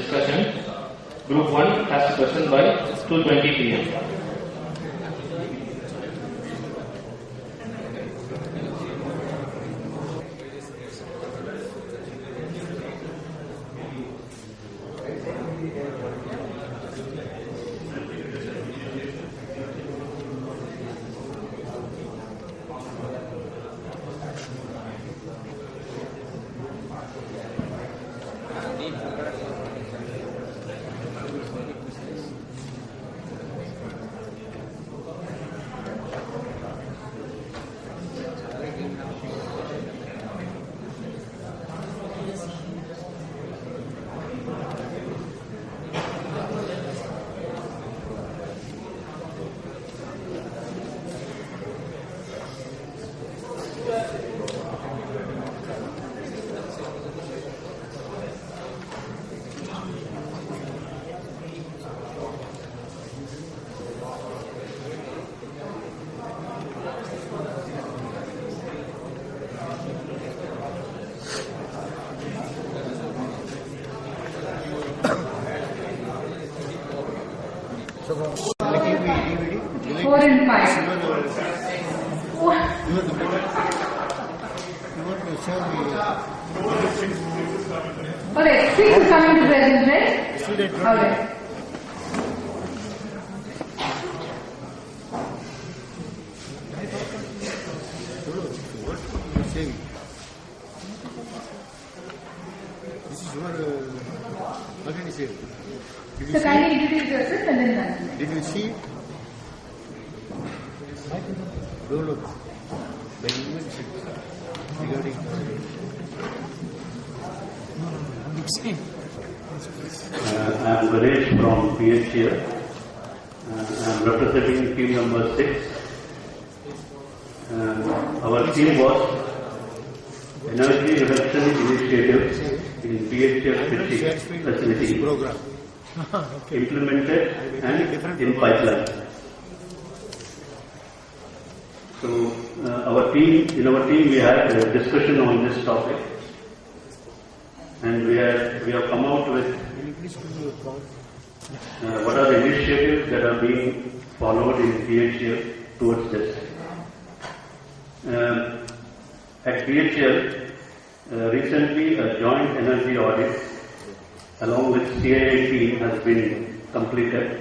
discussion. Group 1 has to present by 2:20 p.m. So, 4 and 5. You want to show me? Alright, please coming to present, right? Alright. What you saying? This is your. What can you say? So kindly introduce yourself and then answer. Did you see? Roll up the invention regarding. I am Ganesh from PHCL. I am representing team number 6. Our team was Energy Reduction Initiative in PHCL facility Program. implemented and in pipeline. So in our team we had a discussion on this topic, and we have come out with what are the initiatives that are being followed in PHCL towards this. At PHCL, recently a joint energy audit along with CII team has been completed,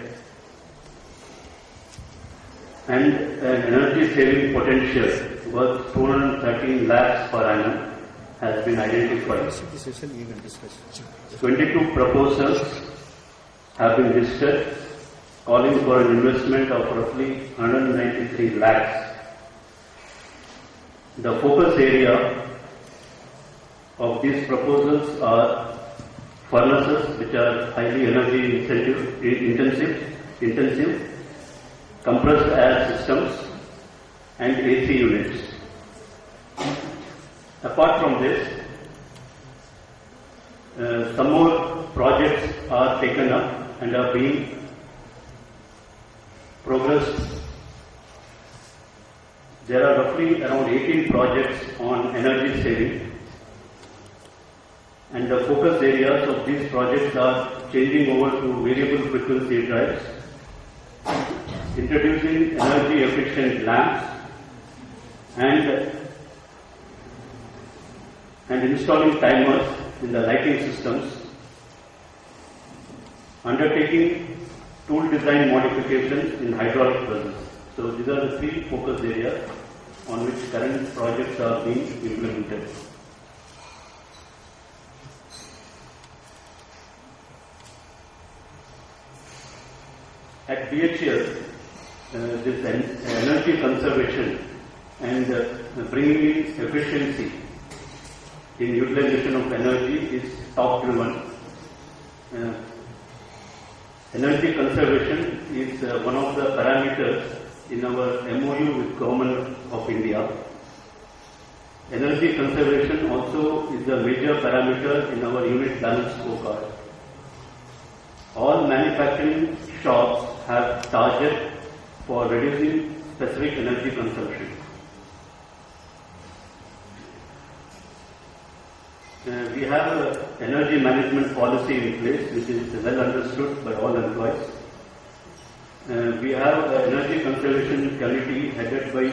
and an energy saving potential worth 213 lakhs per annum has been identified. 22 proposals have been listed, calling for an investment of roughly 193 lakhs. The focus area of these proposals are furnaces, which are highly energy intensive, compressed air systems, and AC units. Apart from this, some more projects are taken up and are being progressed. There are roughly around 18 projects on energy saving, and the focus areas of these projects are changing over to variable frequency drives, introducing energy efficient lamps, and installing timers in the lighting systems, undertaking tool design modifications in hydraulic presses. So these are the 3 focus areas on which current projects are being implemented. At BHCL, this energy conservation and bringing in efficiency in utilization of energy is top driven. Energy conservation is one of the parameters in our MOU with Government of India. Energy conservation also is a major parameter in our unit balance scorecard. All manufacturing shops have targets for reducing specific energy consumption. We have an energy management policy in place which is well understood by all employees. We have an energy conservation committee headed by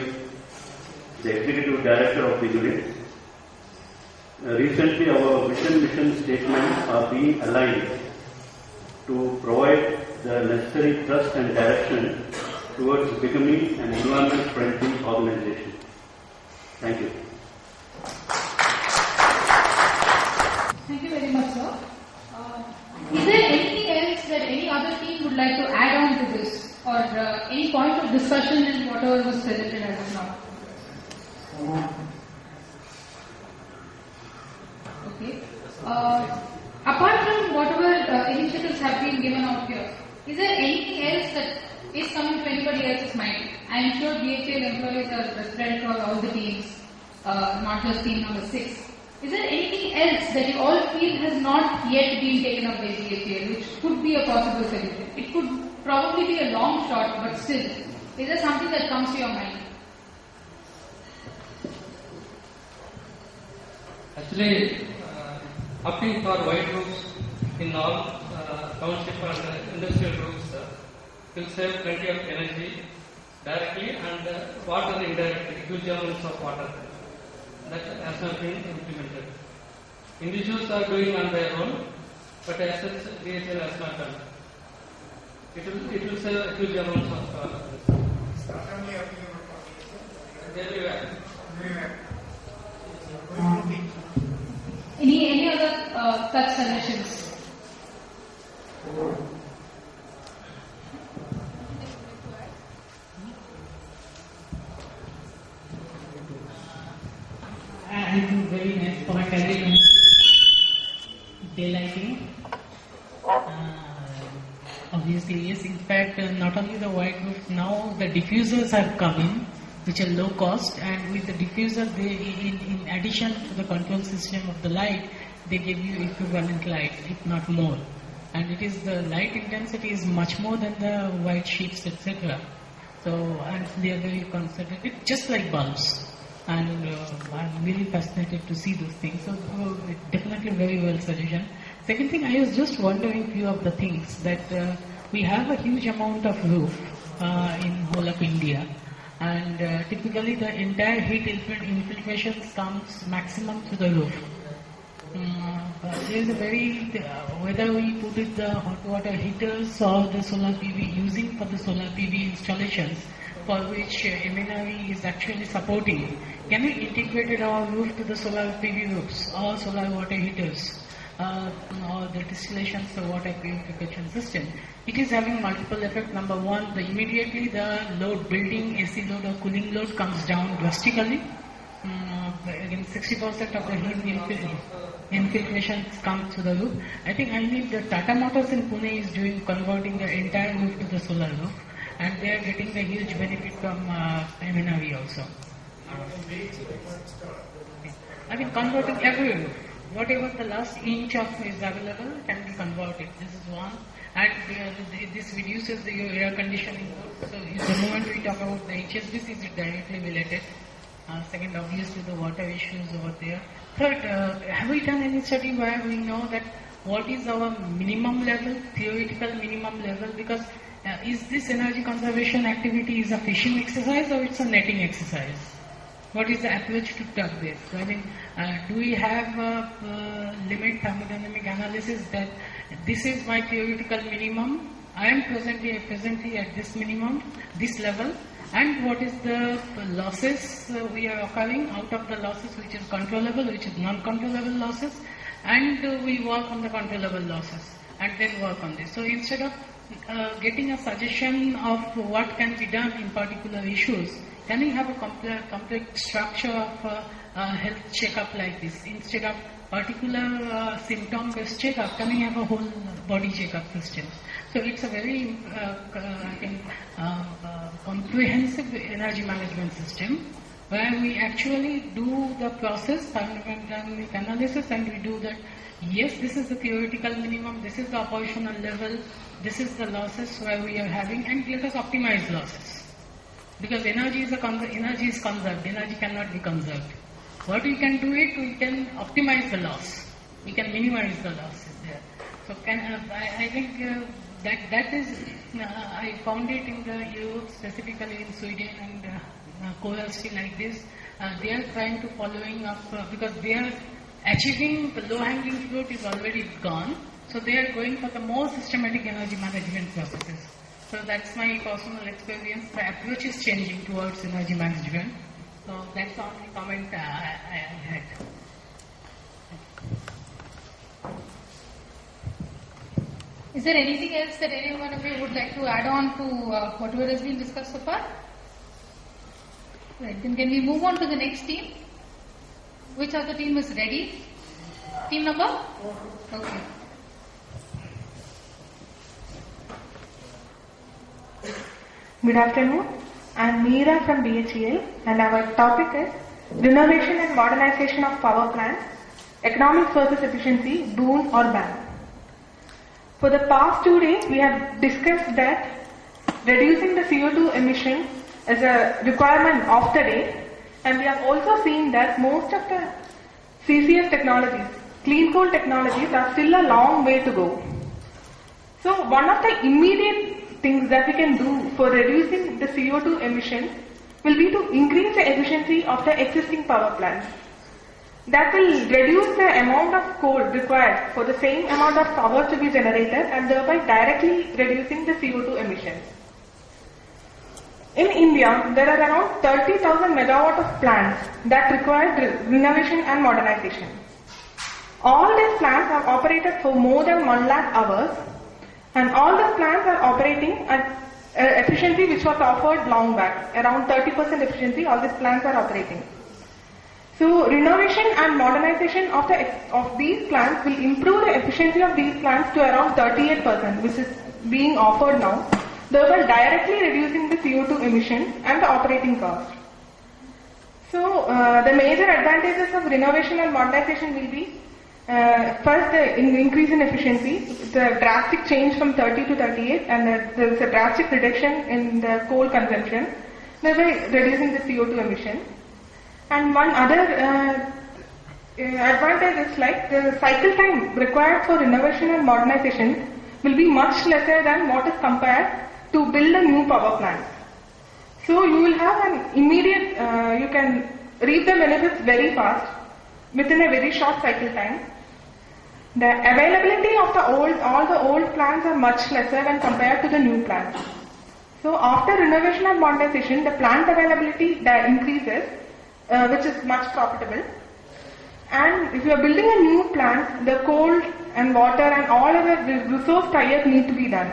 the executive director of the unit. Recently our vision mission statements are being aligned to provide the necessary thrust and direction towards becoming an environment friendly organization. Thank you. Thank you very much, sir. Is there anything else that any other team would like to add on to this, or any point of discussion in whatever was presented as of now? Okay. Apart from whatever initiatives have been given out here, is there anything else that is coming to anybody else's mind? I am sure BHL employees are spread across all the teams, not just team number 6. Is there anything else that you all feel has not yet been taken up by BHL, which could be a possible solution? It could probably be a long shot, but still, is there something that comes to your mind? Actually, opting for white roofs in all township and industrial roofs will save plenty of energy directly and water indirectly, huge amounts of water. That has not been implemented. Individuals are doing on their own, but as such, DHL has not done. It will save huge amounts of daily wear. Any other such suggestions? I think very nice point. Daylighting. Obviously, yes. In fact, not only the white roof, now the diffusers have come in, which are low cost, and with the diffuser, they, in addition to the control system of the light, they give you equivalent light, if not more. And it is the light intensity is much more than the white sheets, etc. So, and they are very concentrated, just like bulbs. And I'm really fascinated to see those things. So, definitely very well suggestion. Second thing, I was just wondering few of the things that we have a huge amount of roof in whole of India, and typically the entire heat infiltration comes maximum to the roof. There is a very, whether we put it the hot water heaters or the solar PV, using for the solar PV installations, for which MNRE is actually supporting, can we integrate our roof to the solar PV roofs or solar water heaters? Or the distillation or water purification system. It is having multiple effects. Number one, immediately the load, building AC load or cooling load comes down drastically. Again, 60% of the heat infiltration comes to the roof. I think the Tata Motors in Pune is converting the entire roof to the solar roof, and they are getting the huge benefit from MNRE also. Converting every roof. Whatever the last inch of is available can be converted. This is one. And this reduces the air conditioning load. So the moment we talk about the HSBC, is directly related. Second, obviously the water issues over there. Third, have we done any study where we know that what is our minimum level, theoretical minimum level? Because is this energy conservation activity is a fishing exercise or it's a netting exercise? What is the approach to tug this? Do we have a limit thermodynamic analysis that this is my theoretical minimum, I am presently at this minimum, this level, and what is the losses we are occurring out of the losses which is controllable, which is non-controllable losses, and we work on the controllable losses and then work on this. So instead of getting a suggestion of what can be done in particular issues, can we have a complete structure of a health checkup like this? Instead of particular symptom-based checkup, can we have a whole body checkup system? So it's a very comprehensive energy management system where we actually do the process, thermodynamic analysis, and we do that. Yes, this is the theoretical minimum, this is the operational level, this is the losses where we are having, and let us optimize losses. Because energy is conserved, energy cannot be conserved. What we can do it, we can optimize the loss. We can minimize the losses there. So I think that is, I found it in the Europe, specifically in Sweden and co-housing like this. They are trying to following up because they are achieving the low-hanging fruit is already gone. So they are going for the more systematic energy management processes. So that's my personal experience. The approach is changing towards energy management. So that's the only comment I had. Is there anything else that any one of you would like to add on to whatever has been discussed so far? Right, then can we move on to the next team? Which other team is ready? Team number? Okay. Good afternoon. I am Meera from BHEL and our topic is Renovation and Modernization of Power Plants, Economics versus Efficiency, Boon or Ban. For the past 2 days we have discussed that reducing the CO2 emission is a requirement of the day, and we have also seen that most of the CCS technologies, clean coal technologies, are still a long way to go. So one of the immediate things that we can do for reducing the CO2 emission will be to increase the efficiency of the existing power plants. That will reduce the amount of coal required for the same amount of power to be generated and thereby directly reducing the CO2 emissions. In India, there are around 30,000 megawatt of plants that require renovation and modernization. All these plants are operated for more than 1 lakh hours, and all the plants are operating at efficiency which was offered long back. Around 30% efficiency, all these plants are operating. So renovation and modernization of these plants will improve the efficiency of these plants to around 38%, which is being offered now, thereby directly reducing the CO2 emission and the operating cost. So the major advantages of renovation and modernization will be first, the increase in efficiency, the drastic change from 30 to 38, and there is a drastic reduction in the coal consumption, thereby reducing the CO2 emission. And one other advantage is like the cycle time required for renovation and modernization will be much lesser than what is compared to build a new power plant. So you will have an immediate, you can reap the benefits very fast within a very short cycle time. The availability of all the old plants are much lesser when compared to the new plants. So after renovation and modernization, the plant availability increases, which is much profitable. And if you are building a new plant, the coal and water and all other resource tie-up need to be done.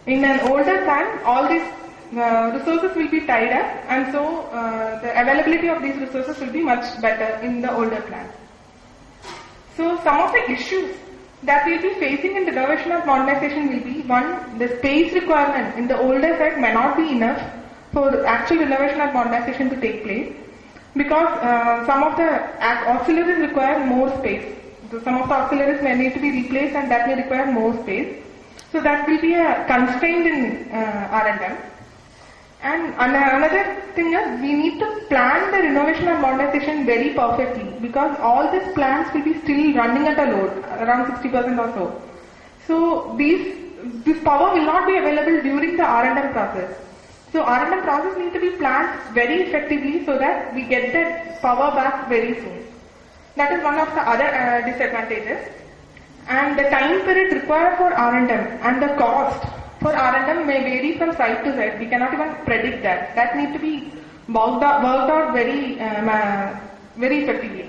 In an older plant, all these resources will be tied up, and so the availability of these resources will be much better in the older plant. So some of the issues that we will be facing in renovation and modernization will be, one, the space requirement in the older site may not be enough for actual renovation and modernization to take place, because some of the auxiliaries require more space. So some of the auxiliaries may need to be replaced and that may require more space. So that will be a constraint in R&M. And another thing is, we need to plan the renovation and modernization very perfectly, because all these plants will be still running at a load, around 60% or so. So this power will not be available during the R&M process. So R&M process needs to be planned very effectively so that we get that power back very soon. That is one of the other disadvantages. And the time period required for R&M and the cost for R&M may vary from site to site. We cannot even predict that. That needs to be worked out very effectively.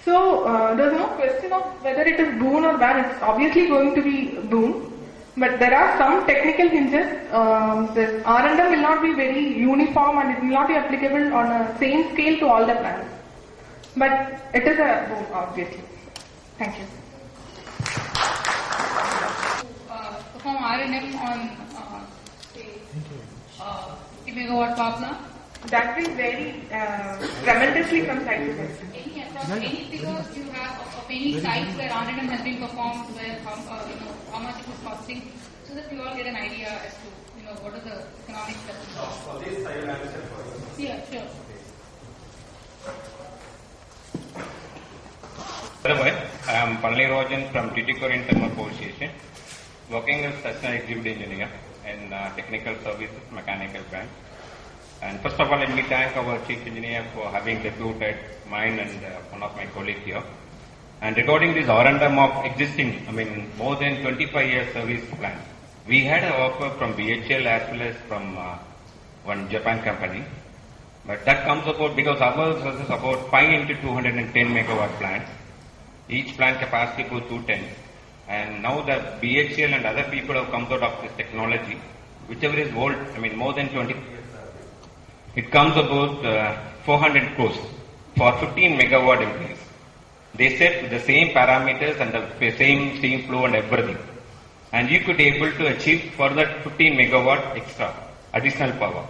So there's no question of whether it is boon or ban. It's obviously going to be boon. But there are some technical hinges. The R&M will not be very uniform and it will not be applicable on a same scale to all the plants. But it is a boon, obviously. Thank you. Perform R&M on say 50 megawatt power plant. That will vary tremendously from site to site. Any figures you have of any sites where R&M has been performed, where how much it is costing, so that you all get an idea as to what are the economics that for this I will answer for you. Yeah, sure. I am Palani Rojan from Tuticorin Thermal Power Station, working as Assistant Executive Engineer in Technical Services Mechanical Branch. And first of all, let me thank our Chief Engineer for having deputed mine and one of my colleagues here. And regarding this R&M of existing, more than 25 years service plan, we had an offer from BHEL as well as from one Japan company. But that comes about because ours is about 5 into 210 megawatt plant. Each plant capacity for 210. And now the BHEL and other people have come out of this technology, whichever is old, more than 20 years. It comes about 400 crores for 15 megawatt increase. They set the same parameters and the same steam flow and everything. And you could be able to achieve further 15 megawatt extra, additional power.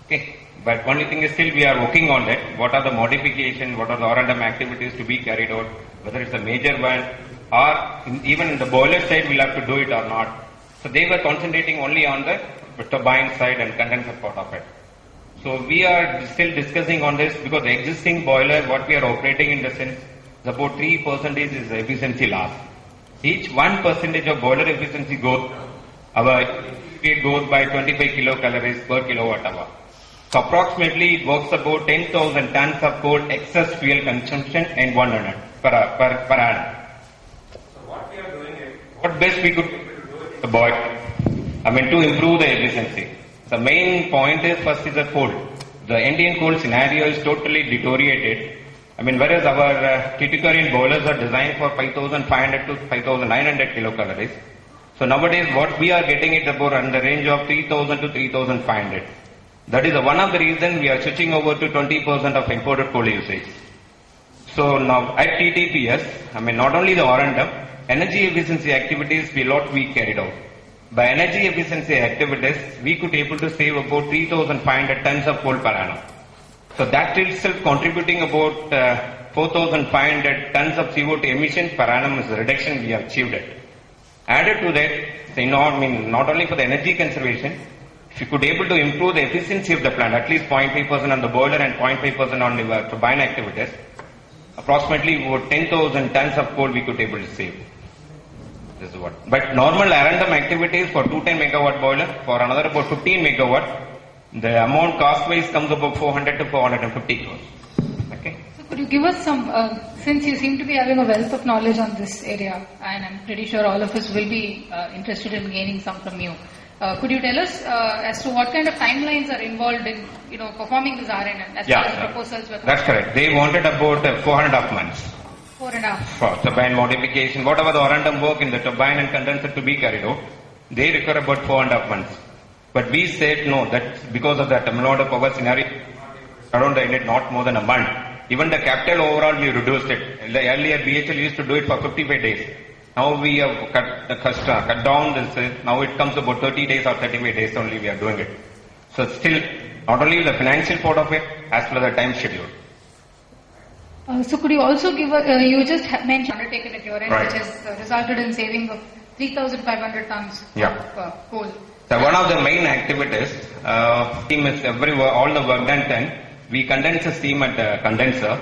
Okay. But only thing is still we are working on that. What are the modifications, what are the R&M activities to be carried out, whether it's a major one or even in the boiler side we'll have to do it or not. So they were concentrating only on the turbine side and condenser part of it. So we are still discussing on this because the existing boiler, what we are operating in the sense, is about 3% is efficiency loss. Each 1% of boiler efficiency goes, our it goes by 25 kilocalories per kilowatt hour. So approximately it works about 10,000 tons of coal excess fuel consumption in 1 unit per annum. So what we are doing is, what best we could do the boiler, to improve the efficiency. The main point is first is the coal. The Indian coal scenario is totally deteriorated. Whereas our Tuticorin boilers are designed for 5,500 to 5,900 kilocalories. So nowadays what we are getting is about in the range of 3,000 to 3,500. That is one of the reasons we are switching over to 20% of imported coal usage. So now at TTPS, not only the R&M, energy efficiency activities we carried out. By energy efficiency activities, we could able to save about 3,500 tons of coal per annum. So that itself contributing about 4,500 tons of CO2 emission per annum is the reduction we have achieved it. Added to that, not only for the energy conservation, if you could able to improve the efficiency of the plant, at least 0.5% on the boiler and 0.5% on the turbine activities, approximately about 10,000 tons of coal we could able to save. This is what. But normal R&M activities for 210 megawatt boiler, for another about 15 megawatt, the amount cost-wise comes about 400 to 450 crores. Okay. So could you give us some, since you seem to be having a wealth of knowledge on this area, and I'm pretty sure all of us will be interested in gaining some from you. Could you tell us as to what kind of timelines are involved in, performing this R&M as well as proposals? That's correct. They wanted about 4.5 months. 4.5. For turbine modification, whatever the R&M work in the turbine and condenser to be carried out, they require about 4.5 months. But we said no, that because of the Tamil Nadu power scenario, around the unit not more than a month. Even the capital overall we reduced it. Earlier BHEL used to do it for 55 days. Now we have cut down this, now it comes about 30 days or 35 days only we are doing it. So still, not only the financial part of it, as well as the time schedule. So could you also give you just mentioned undertaken at your end, right, which has resulted in saving of 3,500 tons of coal. So one of the main activities, steam is all the work done, we condense the steam at the condenser.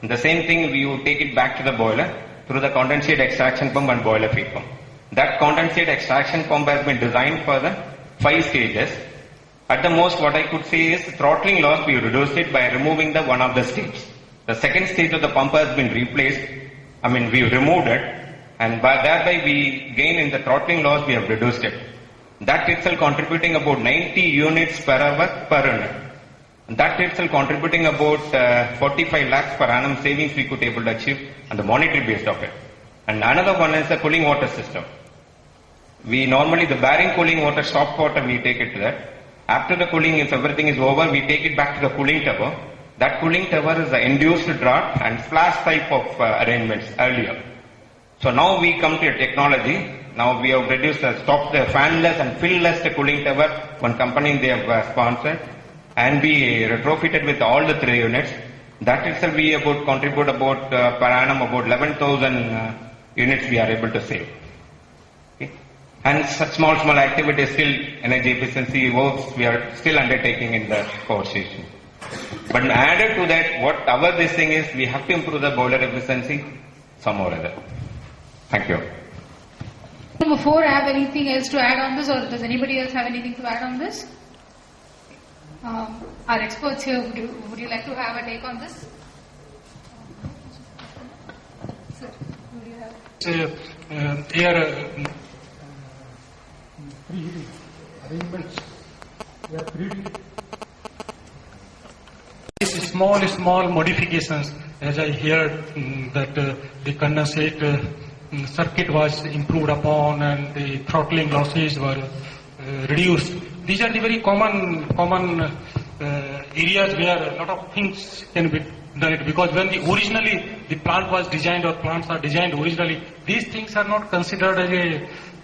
The same thing, we would take it back to the boiler through the condensate extraction pump and boiler feed pump. That condensate extraction pump has been designed for the 5 stages. At the most, what I could say is throttling loss, we reduced it by removing the one of the stage. The second stage of the pump has been replaced. We removed it, and thereby we gain in the throttling loss, we have reduced it. That itself contributing about 90 units per hour per unit. That itself contributing about 45 lakhs per annum savings we could able to achieve on the monetary base of it. And another one is the cooling water system. We normally, the bearing cooling water, stop water, we take it to that. After the cooling, if everything is over, we take it back to the cooling tower. That cooling tower is the induced draught and flash type of arrangements earlier. So now we come to a technology. Now we have reduced stopped the fanless and fillless cooling tower. One company they have sponsored, and we retrofitted with all the 3 units. That itself we about contribute about per annum about 11,000 units we are able to save. Okay. And such small activities still energy efficiency works we are still undertaking in the power station. But added to that, what our this thing is, we have to improve the boiler efficiency. some or other. Thank you. Number 4, have anything else to add on this, or does anybody else have anything to add on this? Our experts here, would you like to have a take on this? Sir, would you have? Arrangements. They are preheating. These small modifications, as I heard that the condensate circuit was improved upon and the throttling losses were reduced. These are the very common areas where a lot of things can be done, because when originally the plant was designed, or plants are designed originally, these things are not considered as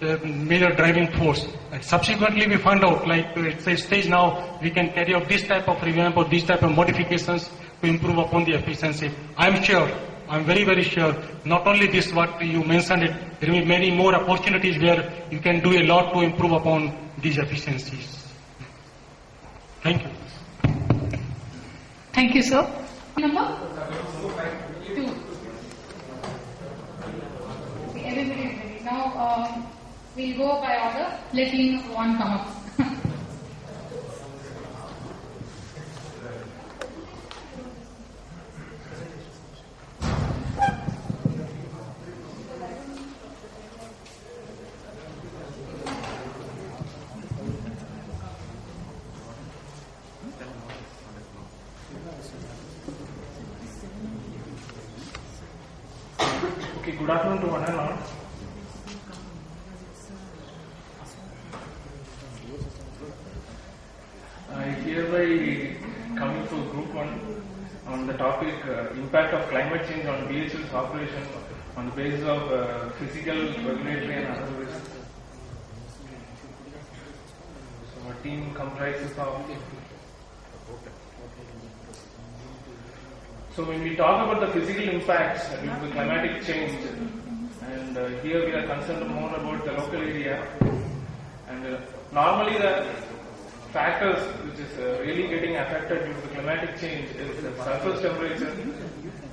a major driving force. And subsequently we found out, like it's a stage now, we can carry out this type of revamp or these type of modifications to improve upon the efficiency. I'm very, very sure, not only this what you mentioned, there will be many more opportunities where you can do a lot to improve upon these efficiencies. Thank you. Thank you, sir. Number 2. Everybody is ready. Now we'll go by order, letting one come up. Okay, good afternoon to one and all. I hereby coming to Group 1 on the topic impact of climate change on BHL's operation on the basis of physical, regulatory and other risks. So our team comprises of... So when we talk about the physical impacts due to the climatic change, and here we are concerned more about the local area, and normally the factors which is really getting affected due to the climatic change is the surface temperature,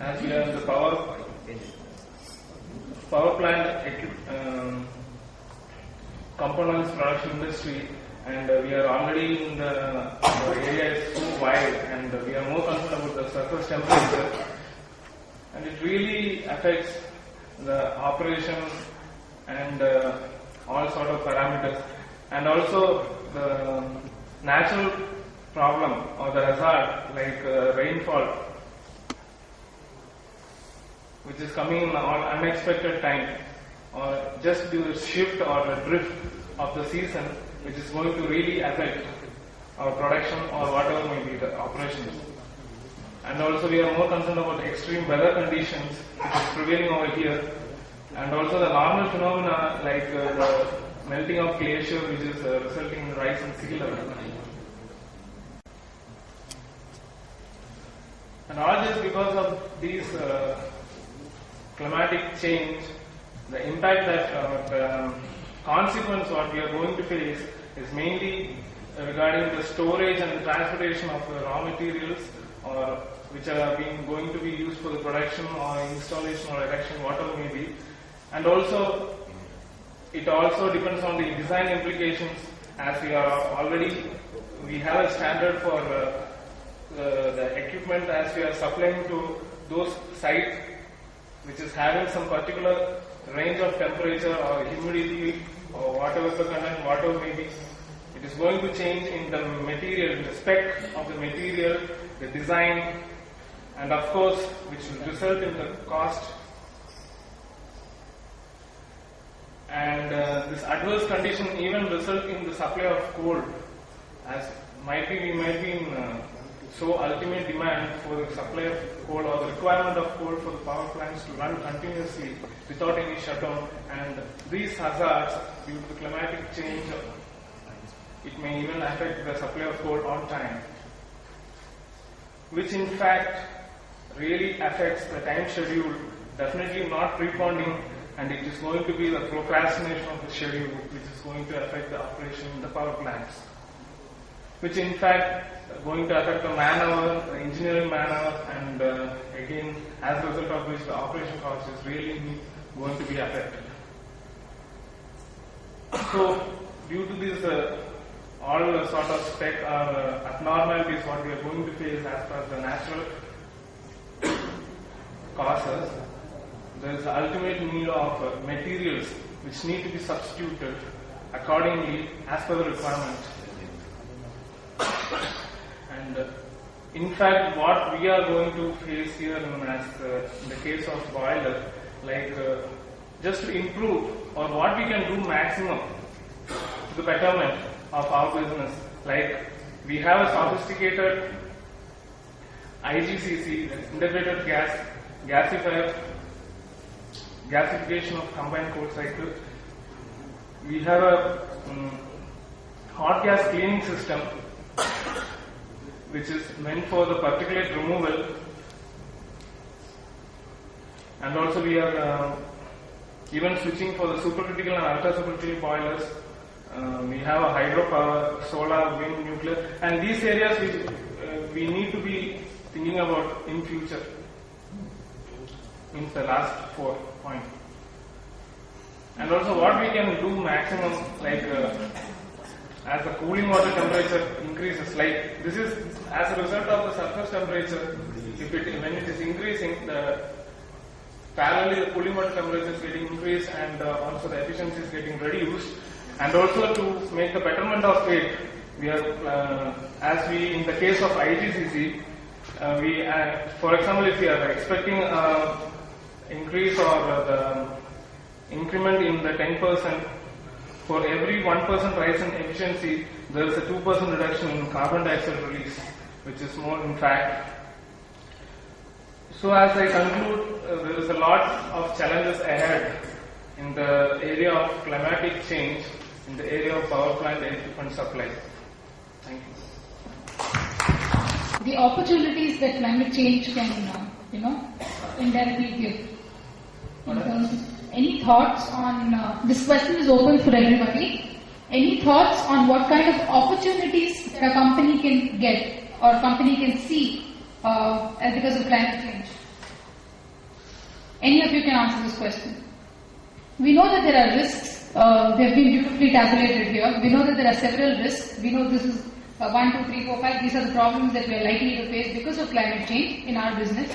as we are in the power plant components production industry, and we are already in the area is so wide, and we are more concerned about the surface temperature, and it really affects the operation and all sort of parameters, and also the natural problem or the hazard like rainfall, which is coming in an unexpected time, or just due to shift or the drift of the season, which is going to really affect our production or whatever may be the operations. And also we are more concerned about extreme weather conditions which is prevailing over here, and also the normal phenomena like the melting of glacier, which is resulting in the rise in sea level. And all this because of these climatic change, the impact that the consequence what we are going to face is mainly regarding the storage and the transportation of the raw materials, or which are going to be used for the production or installation or erection, whatever may be. And also, it also depends on the design implications, as we have a standard for the equipment as we are supplying to those sites which is having some particular range of temperature or humidity or whatever the content, whatever may be. It is going to change in the material, the spec of the material, the design, and of course, which will result in the cost. And this adverse condition even result in the supply of coal, as we might be in so ultimate demand for the supply of coal or the requirement of coal for the power plants to run continuously without any shutdown, and these hazards due to the climatic change, it may even affect the supply of coal on time, which in fact really affects the time schedule, definitely not preponing, and it is going to be the procrastination of the schedule which is going to affect the operation in the power plants. which in fact going to affect the manpower, the engineering manpower, and again, as a result of which the operation cost is really going to be affected. So, due to this all sort of spec or abnormalities what we are going to face as per the natural causes, there is the ultimate need of materials which need to be substituted accordingly as per the requirement. And in fact, what we are going to face here in the case of boiler, like just to improve or what we can do maximum to the betterment of our business, like we have a sophisticated IGCC, integrated gasification of combined cold cycle. We have a hot gas cleaning system which is meant for the particulate removal, and also we are even switching for the supercritical and ultra supercritical boilers. We have a hydropower, solar, wind, nuclear, and these areas we need to be thinking about in future. Means the last 4 points. And also what we can do maximum, like as the cooling water temperature increases, like this is as a result of the surface temperature, when it is increasing, parallelly the cooling water temperature is getting increased, and also the efficiency is getting reduced. And also to make the betterment of it, we are, as we in the case of IGCC, for example, if we are expecting increase or the increment in the 10%, for every 1% rise in efficiency, there is a 2% reduction in carbon dioxide release, which is more in fact. So as I conclude, there is a lot of challenges ahead in the area of climatic change, in the area of power plant equipment supply. Thank you. The opportunities that climate change can, indirectly give. Any thoughts on, this question is open for everybody. Any thoughts on what kind of opportunities that a company can get or company can see because of climate change? Any of you can answer this question. We know that there are risks. They have been beautifully tabulated here. We know that there are several risks. We know this is 1, 2, 3, 4, 5. These are the problems that we are likely to face because of climate change in our business.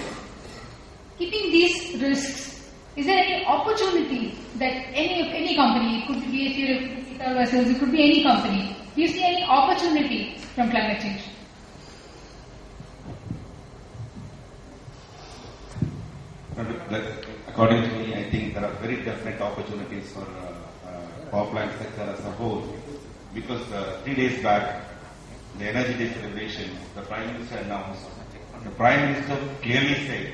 Keeping these risks, is there any opportunity that any company, it could be BHEL, it could be any company, do you see any opportunity from climate change? According to me, I think there are very definite opportunities for power plant sector as a whole, because 3 days back, the Energy Day celebration, the Prime Minister announced, the Prime Minister clearly said,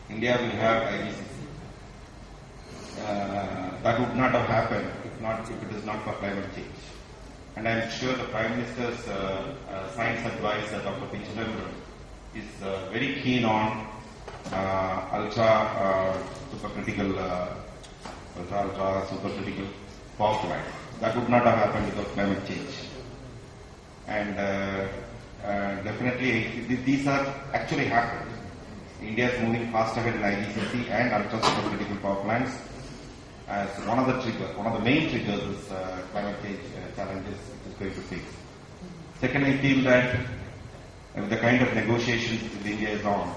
India will have IGCC. That would not have happened if it is not for climate change. And I am sure the Prime Minister's science advisor, Dr. P. Chidambaram, is very keen on ultra supercritical power plant. That would not have happened without climate change. And definitely these are actually happening. India is moving fast ahead in IGCC and ultra supercritical power plants. As one of the main triggers is climate change challenges it is going to face. Second, I feel that with the kind of negotiations that India is on,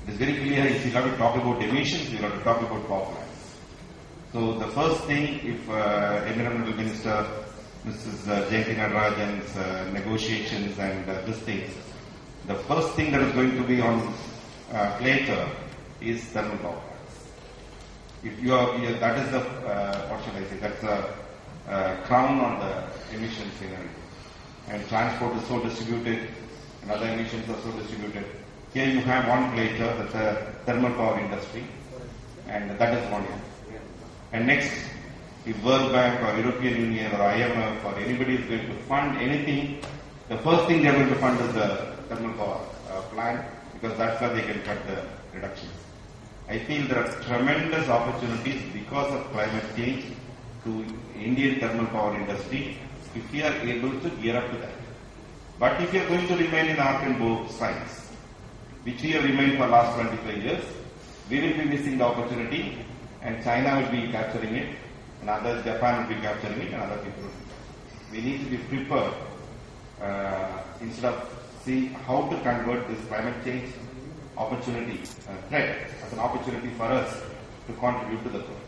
it is very clear if you have to talk about emissions, you have to talk about power plants. So the first thing, if Environmental Minister Mrs. Jayanti Nadarajan's negotiations and this thing, the first thing that is going to be on later is thermal power plants. If you are, that is the, what should I say, that's the crown on the emission scenario. And transport is so distributed, and other emissions are so distributed. Here you have one later, that's a thermal power industry, and that is one. And next, if World Bank or European Union or IMF or anybody is going to fund anything, the first thing they are going to fund is the thermal power plant, because that's where they can cut the reductions. I feel there are tremendous opportunities because of climate change to Indian thermal power industry, if we are able to gear up to that. But if we are going to remain in arc and bow science, which we have remained for the last 25 years, we will be missing the opportunity, and China will be capturing it, and others, Japan will be capturing it, and other people will be. We need to be prepared instead of see how to convert this climate change opportunity, threat, as an opportunity for us to contribute to the world.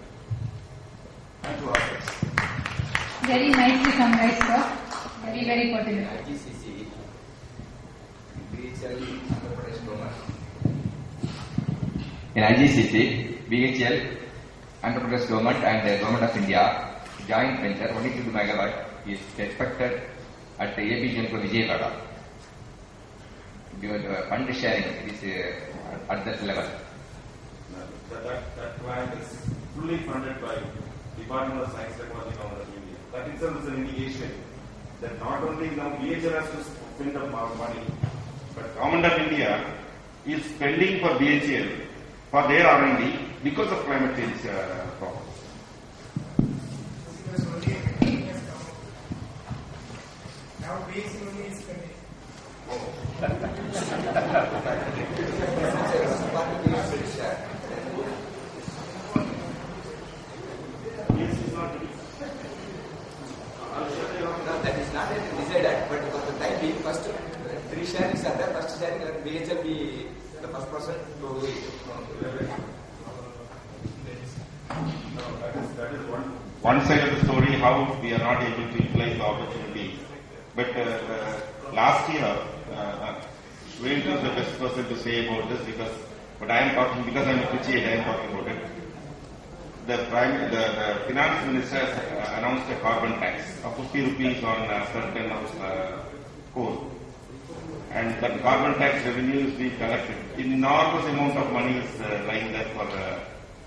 And to ourselves. Very nicely summarized, sir. Very, very pertinent. IGCC, BHL, Andhra Pradesh government. In IGCC, BHL, Andhra Pradesh government and the government of India, joint venture 22 megawatt is expected at the AP Genco Vijayawada. Fund sharing is at that level. That plant is fully funded by Department of Science, Technology, Government of India. That itself is an indication that not only now BHL has to spend up our money, but Government of India is spending for BHL for their R&D because of climate change problems. Now BHL only is spending. That is not decided, but for the time being, first 3 sharings are there. First sharing, let BHL be the first person to do it. That is one side of the story, how we are not able to utilize the opportunity. But last year, Shweta is the best person to say about this but I am talking because I am a Trichy, I am talking about it. The finance minister announced a carbon tax of 50 rupees on certain coal. And that carbon tax revenue is being collected. Enormous amount of money is lying there for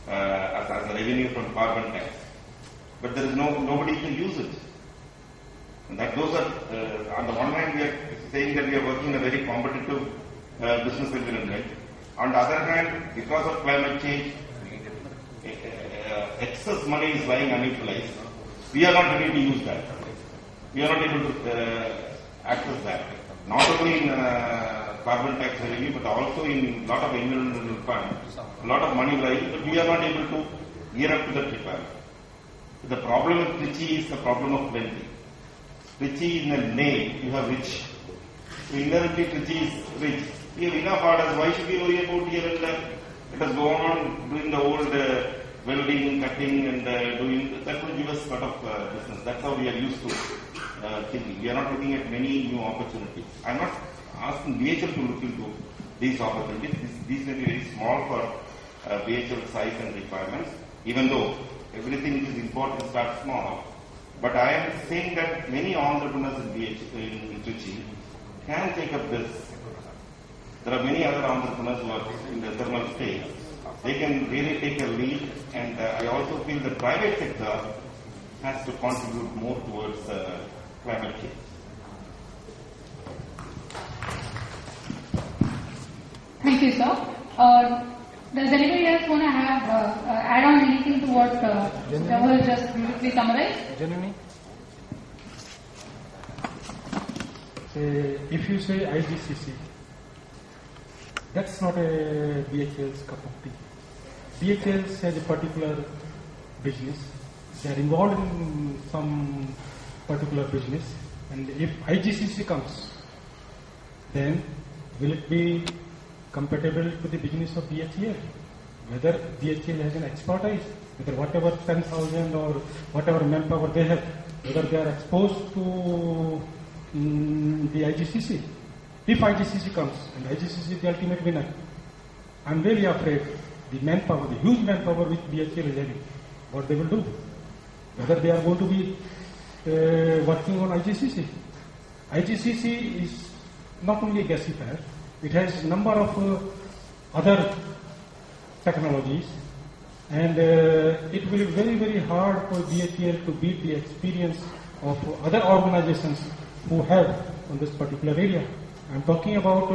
as a revenue from carbon tax. But there is nobody to use it. And that those are, on the one hand, we are saying that we are working in a very competitive business environment. On the other hand, because of climate change, excess money is lying unutilized. We are not ready to use that. We are not able to access that. Not only in carbon tax revenue, but also in lot of environmental funds. A lot of money lying, but we are not able to gear up to that requirement. The problem with Trichy is the problem of plenty. Trichy in the name, you have rich. So inherently Trichy is rich. We have enough orders, why should we worry about here and there? Let us go on doing the old welding, cutting and doing, that will give us a lot of business. That's how we are used to thinking. We are not looking at many new opportunities. I am not asking BHL to look into these opportunities. These may be very small for BHL size and requirements, even though everything which is important starts small. But I am saying that many entrepreneurs in Trichy can take up this. There are many other entrepreneurs who are in the thermal space. They can really take a lead, and I also feel the private sector has to contribute more towards climate change. Thank you, sir. Does anybody else want to have add on anything to what Rahul just briefly summarized? Janani? If you say IGCC, that's not a BHL's cup of tea. BHL has a particular business. They are involved in some particular business, and if IGCC comes, then will it be compatible to the business of BHL? Whether BHL has an expertise, whether whatever 10,000 or whatever manpower they have, whether they are exposed to the IGCC. If IGCC comes, and IGCC is the ultimate winner, I am really afraid the manpower, the huge manpower which BHL is having, what they will do. Whether they are going to be working on IGCC. IGCC is not only a gasifier, it has a number of other technologies, and it will be very, very hard for BHL to beat the experience of other organizations who have on this particular area. I am talking about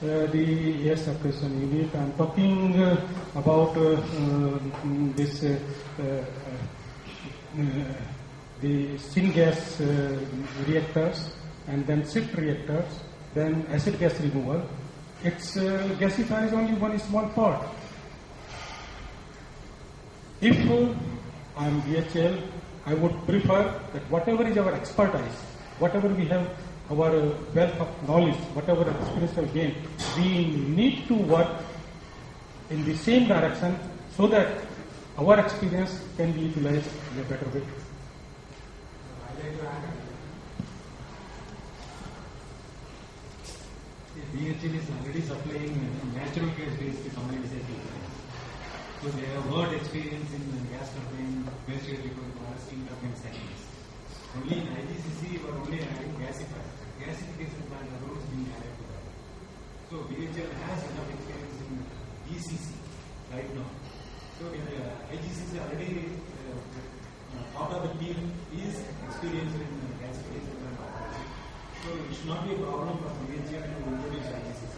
the air suppression unit, I am talking about this the syngas reactors, and then SIFT reactors, then acid gas removal. Its gasifier is only one small part. If I am BHEL, I would prefer that whatever is our expertise, whatever we have, our wealth of knowledge, whatever experience we gain, we need to work in the same direction so that our experience can be utilized in a better way. BHEL is already supplying natural gas-based combined cycle plants. So they have got experience in gas turbine, waste heat recovery, steam turbine cycles. Only in IGCC we are only adding gasifier. Gasification plant alone is being added to that. So BHEL has enough experience in ECC right now. So in IGCC already part of the team is experienced in gasification plant operation. So it should not be a problem for BHEL to introduce IGCC.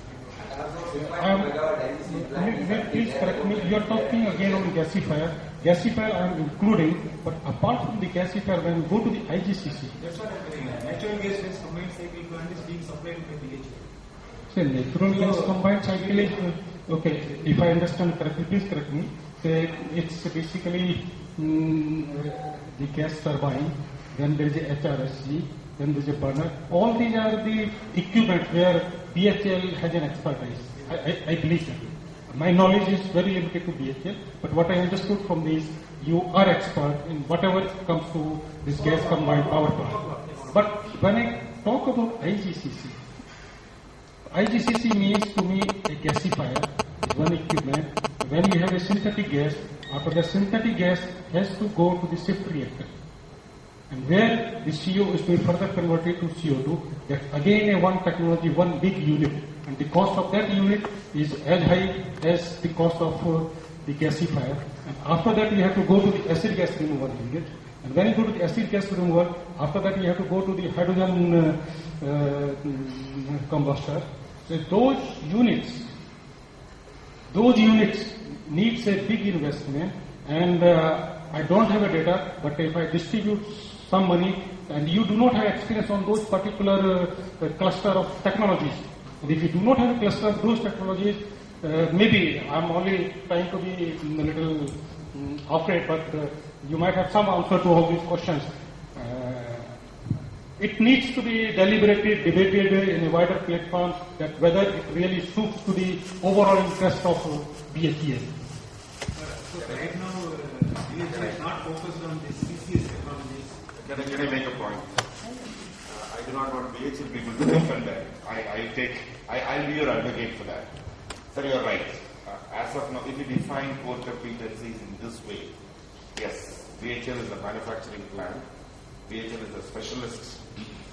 Please correct me. You are talking again on gasifier. Gasifier I am including, but apart from the gasifier, when we go to the IGCC. That's what I am saying. Natural gas-based combined cycle plant is being supplied by BHEL. So natural gas combined cycle is okay. If I understand correctly, please correct me. It's basically the gas turbine. Then there is a HRSG. Then there is a burner. All these are the equipment where BHEL has an expertise. I believe that. My knowledge is very limited to BHEL, but what I understood from this, you are expert in whatever comes to this gas combined power plant. But when I talk about IGCC, IGCC means to me a gasifier, one equipment. When you have a synthetic gas, after the synthetic gas has to go to the SIFT reactor. And where the CO is being further converted to CO2, that's again a one technology, one big unit. And the cost of that unit is as high as the cost of the gasifier. And after that you have to go to the acid gas removal unit. And when you go to the acid gas removal, after that you have to go to the hydrogen combustor. So those units needs a big investment, and I don't have a data, but if I distribute some money and you do not have experience on those particular cluster of technologies, and if you do not have a cluster of those technologies, maybe I'm only trying to be a little afraid, but you might have some answer to all these questions. It needs to be deliberated, debated in a wider platform, that whether it really suits to the overall interest of BHEL. So right now, BHEL is not focused on the CCS technologies. Can I make a point? I do not want BHEL people to defend that. I'll be your advocate for that. Sir, you are right. As of now, if you define core competencies in this way, yes, BHEL is a manufacturing plant. BHEL is a specialist,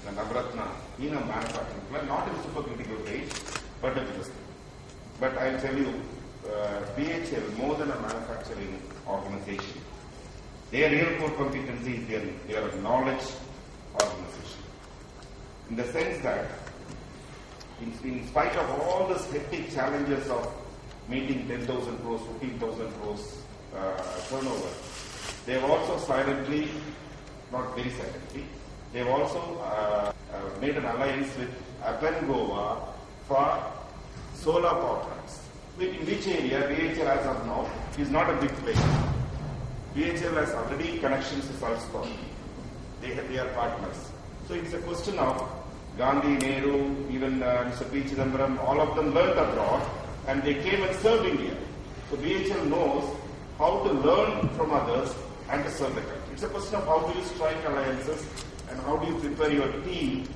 a Navratna, in a manufacturing plant, not in supercritical range, but in this. But I'll tell you, BHEL, more than a manufacturing organization, their real core competency is they are a knowledge organization. In the sense that, in spite of all the hectic challenges of meeting 10,000 crores, 15,000 crores turnover, they have also silently, not very silently, they have also made an alliance with Apengova for solar power plants. In which area BHEL as of now is not a big player. BHEL has already connections with Alstom. They are partners. So it's a question of Gandhi, Nehru, even Mr. P. Chidambaram, all of them learned abroad and they came and served India. So BHEL knows how to learn from others and to serve the country. It's a question of how do you strike alliances and how do you prepare your team.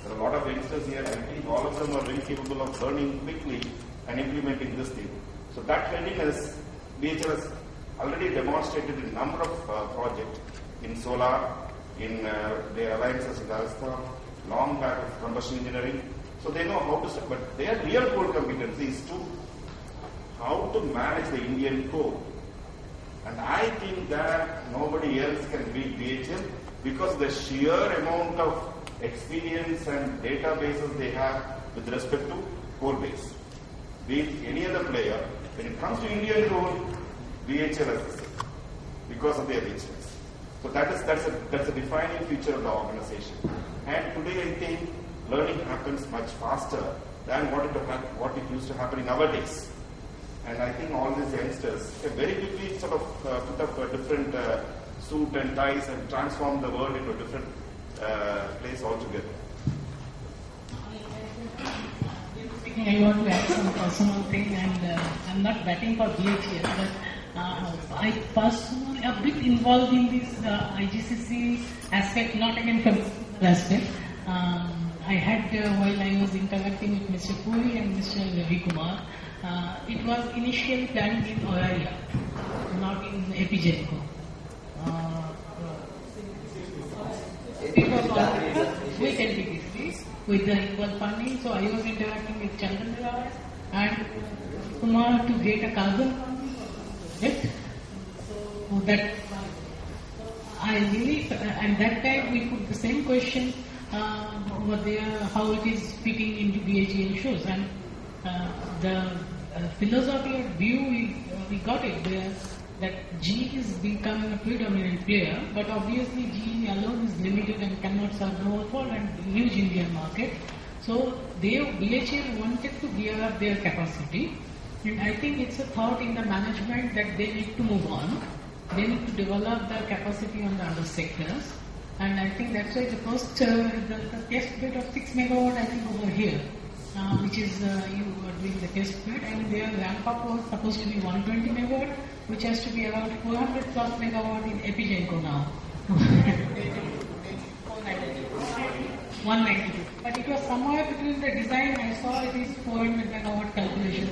There are a lot of youngsters here. I think all of them are very capable of learning quickly and implementing this thing. So that readiness, BHEL has already demonstrated in a number of projects in solar, in their alliances with Alstom, long back of combustion engineering. So they know how to, but their real core competency is to how to manage the Indian core. And I think that nobody else can beat BHEL because the sheer amount of experience and databases they have with respect to core base. Be it any other player, when it comes to Indian core, BHEL has the same because of their richness. So that's a defining feature of the organization. And today I think learning happens much faster than what it used to happen in our days. And I think all these youngsters can very quickly sort of put up a different suit and ties and transform the world into a different place altogether. I want to add some personal thing, and I'm not batting for BHL, but I personally a bit involved in this IGCC aspect, not again from aspect. I had while I was interacting with Mr. Puri and Mr. Ravi Kumar, it was initially planned in Oraria, not in Epigenco. It was with NTPC, with the equal funding, so I was interacting with Chandra and Kumar to get a carbon project. So that I really, and that time we put the same question over there, how it is fitting into BHEL shoes, and the philosophy or view we got it there, that GE is becoming a predominant player, but obviously GE alone is limited and cannot serve the whole and huge Indian market. So BHEL wanted to gear up their capacity, and I think it's a thought in the management that they need to move on. They need to develop their capacity on the other sectors, and I think that's why the first the test bed of 6 megawatt I think over here, which is you are doing the test bed, and their ramp up was supposed to be 120 megawatt, which has to be around 400 plus megawatt in Epigenco now. 192. But it was somewhere between the design, I saw it is 400 megawatt calculation.